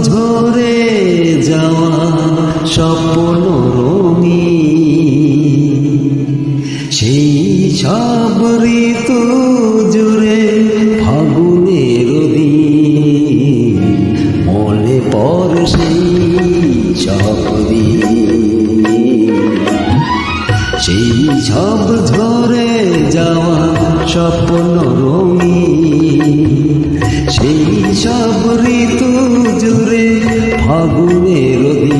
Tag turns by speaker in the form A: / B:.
A: ঝরে যাওয়া স্বপ্ন রঙিন, সেই সব ঋতু জুড়ে ফাগুনের দিন মনে পড়ে সেই সব দিন, সেই সব ঝরে যাওয়া স্বপ্ন রঙিন, সেই সব ঋতু জুড়ে ফাগুনের দিন